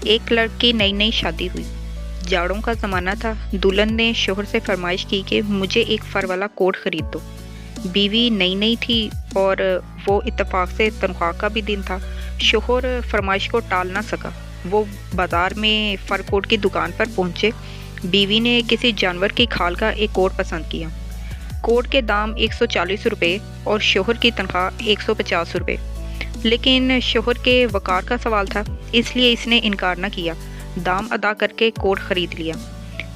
ایک لڑکی نئی نئی شادی ہوئی، جاڑوں کا زمانہ تھا۔ دلہن نے شوہر سے فرمائش کی کہ مجھے ایک فر والا کوٹ خرید دو۔ بیوی نئی نئی تھی اور وہ اتفاق سے تنخواہ کا بھی دن تھا۔ شوہر فرمائش کو ٹال نہ سکا۔ وہ بازار میں فر کوٹ کی دکان پر پہنچے۔ بیوی نے کسی جانور کی کھال کا ایک کوٹ پسند کیا۔ کوٹ کے دام 140 روپے اور شوہر کی تنخواہ 150 روپے، لیکن شوہر کے وقار کا سوال تھا، اس لیے اس نے انکار نہ کیا۔ دام ادا کر کے کوٹ خرید لیا۔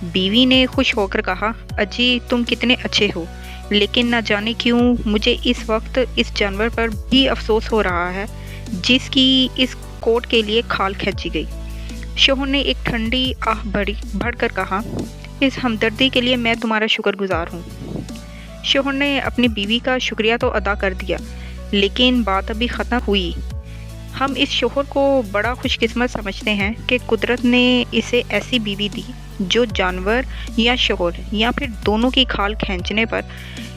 بیوی نے خوش ہو کر کہا، اجی تم کتنے اچھے ہو، لیکن نہ جانے کیوں مجھے اس وقت اس جانور پر بھی افسوس ہو رہا ہے جس کی اس کوٹ کے لیے کھال کھینچی گئی۔ شوہر نے ایک ٹھنڈی آہ بھر کر کہا، اس ہمدردی کے لیے میں تمہارا شکر گزار ہوں۔ شوہر نے اپنی بیوی کا شکریہ تو ادا کر دیا، لیکن بات ابھی ختم ہوئی۔ ہم اس شوہر کو بڑا خوش قسمت سمجھتے ہیں کہ قدرت نے اسے ایسی بیوی دی جو جانور یا شوہر یا پھر دونوں کی کھال کھینچنے پر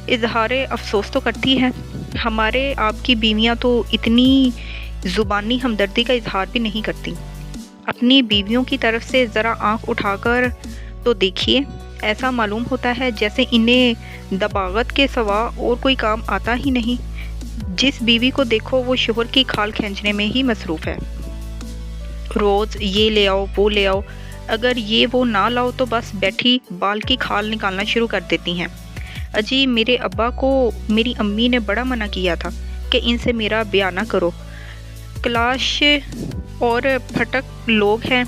اظہار افسوس تو کرتی ہے۔ ہمارے آپ کی بیویاں تو اتنی زبانی ہمدردی کا اظہار بھی نہیں کرتی۔ اپنی بیویوں کی طرف سے ذرا آنکھ اٹھا کر تو دیکھیے، ایسا معلوم ہوتا ہے جیسے انہیں دباغت کے سوا اور کوئی کام آتا ہی نہیں۔ جس بیوی کو دیکھو وہ شوہر کی کھال کھینچنے میں ہی مصروف ہے۔ روز یہ لے آؤ وہ لے آؤ، اگر یہ وہ نہ لاؤ تو بس بیٹھی بال کی کھال نکالنا شروع کر دیتی ہیں۔ اجی میرے ابا کو میری امی نے بڑا منع کیا تھا کہ ان سے میرا بیاہ نہ کرو، کلاش اور پھٹک لوگ ہیں،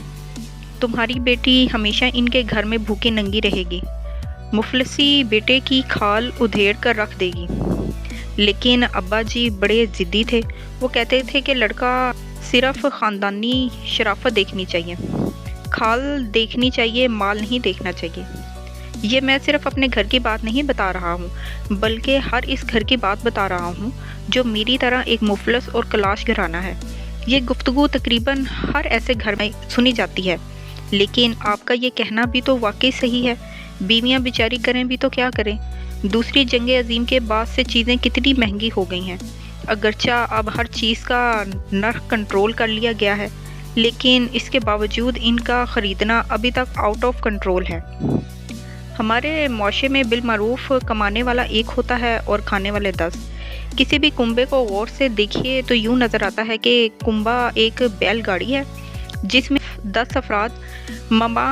تمہاری بیٹی ہمیشہ ان کے گھر میں بھوکی ننگی رہے گی، مفلسی بیٹے کی کھال ادھیڑ کر رکھ دے گی۔ لیکن ابا جی بڑے ضدی تھے، وہ کہتے تھے کہ لڑکا صرف خاندانی شرافت دیکھنی چاہیے، کھال دیکھنی چاہیے، مال نہیں دیکھنا چاہیے۔ یہ میں صرف اپنے گھر کی بات نہیں بتا رہا ہوں، بلکہ ہر اس گھر کی بات بتا رہا ہوں جو میری طرح ایک مفلس اور کلاش گھرانہ ہے۔ یہ گفتگو تقریباً ہر ایسے گھر میں سنی جاتی ہے، لیکن آپ کا یہ کہنا بھی تو واقعی صحیح ہے۔ بیویاں بیچاری کریں بھی تو کیا کریں؟ دوسری جنگ عظیم کے بعد سے چیزیں کتنی مہنگی ہو گئی ہیں۔ اگرچہ اب ہر چیز کا نرخ کنٹرول کر لیا گیا ہے، لیکن اس کے باوجود ان کا خریدنا ابھی تک آؤٹ آف کنٹرول ہے۔ ہمارے معاشرے میں بالمعروف کمانے والا ایک ہوتا ہے اور کھانے والے 10۔ کسی بھی کنبے کو غور سے دیکھیے تو یوں نظر آتا ہے کہ کنبا ایک بیل گاڑی ہے جس میں 10 افراد مما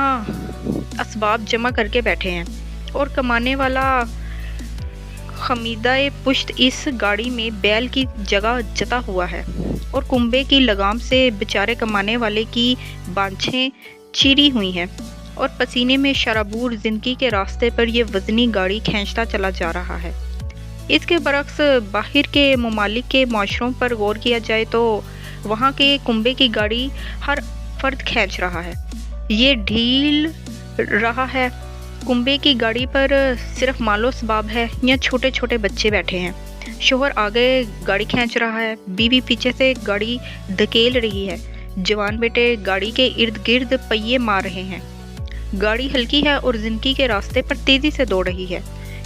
اسباب جمع کر کے بیٹھے ہیں، اور کمانے والا خمیدہ پشت اس گاڑی میں بیل کی جگہ جتا ہوا ہے، اور کنبے کی لگام سے بیچارے کمانے والے کی بانچھیں چیری ہوئی ہیں، اور پسینے میں شرابور زندگی کے راستے پر یہ وزنی گاڑی کھینچتا چلا جا رہا ہے۔ اس کے برعکس باہر کے ممالک کے معاشروں پر غور کیا جائے تو وہاں کے کنبے کی گاڑی ہر فرد کھینچ رہا ہے، یہ ڈھیل رہا ہے۔ کنبے کی گاڑی پر صرف مال و اسباب ہے یا چھوٹے چھوٹے بچے بیٹھے ہیں۔ شوہر آگے گاڑی کھینچ رہا ہے، بیوی پیچھے سے گاڑی دھکیل رہی ہے، جوان بیٹے گاڑی کے ارد گرد پہیے مار رہے ہیں۔ گاڑی ہلکی ہے اور زندگی کے راستے پر تیزی سے دوڑ رہی ہے۔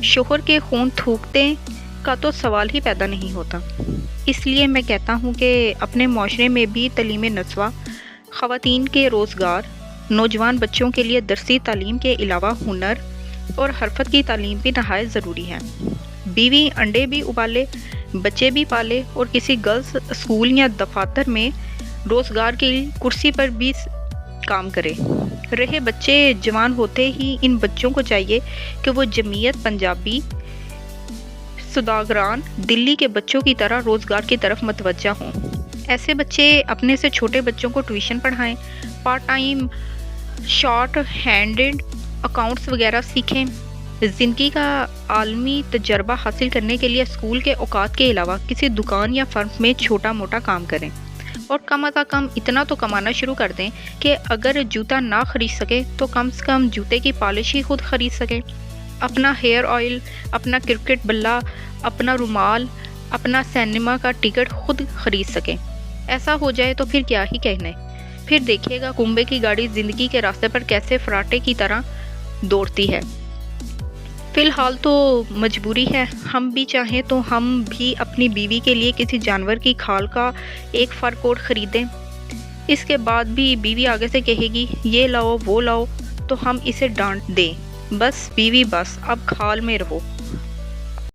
شوہر کے خون تھوکتے کا تو سوال ہی پیدا نہیں ہوتا۔ اس لیے میں کہتا ہوں کہ اپنے معاشرے میں بھی تعلیم نسواں، خواتین کے روزگار، نوجوان بچوں کے لیے درسی تعلیم کے علاوہ ہنر اور حرفت کی تعلیم بھی نہایت ضروری ہے۔ بیوی انڈے بھی ابالے، بچے بھی پالے، اور کسی گرلز اسکول یا دفاتر میں روزگار کی کرسی پر بھی کام کرے۔ رہے بچے جوان ہوتے ہی ان بچوں کو چاہیے کہ وہ جمعیت پنجابی سوداگران دلی کے بچوں کی طرح روزگار کی طرف متوجہ ہوں۔ ایسے بچے اپنے سے چھوٹے بچوں کو ٹیوشن پڑھائیں، part time short handed accounts وغیرہ سیکھیں، زندگی کا عالمی تجربہ حاصل کرنے کے لیے اسکول کے اوقات کے علاوہ کسی دکان یا فرم میں چھوٹا موٹا کام کریں، اور کم از کم اتنا تو کمانا شروع کر دیں کہ اگر جوتا نہ خرید سکے تو کم سے کم جوتے کی پالش ہی خود خرید سکے، اپنا ہیئر آئل، اپنا کرکٹ بلہ، اپنا رومال، اپنا سینما کا ٹکٹ خود خرید سکیں۔ ایسا ہو جائے تو پھر کیا ہی کہنے، پھر دیکھیے گا کنبے کی گاڑی زندگی کے راستے پر کیسے فراٹے کی طرح دوڑتی ہے۔ فی الحال تو مجبوری ہے، ہم بھی چاہیں تو ہم بھی اپنی بیوی کے لیے کسی جانور کی کھال کا ایک فر کوٹ خریدیں۔ اس کے بعد بھی بیوی آگے سے کہے گی یہ لاؤ وہ لاؤ تو ہم اسے ڈانٹ دیں، بس بیوی بس اب کھال میں رہو،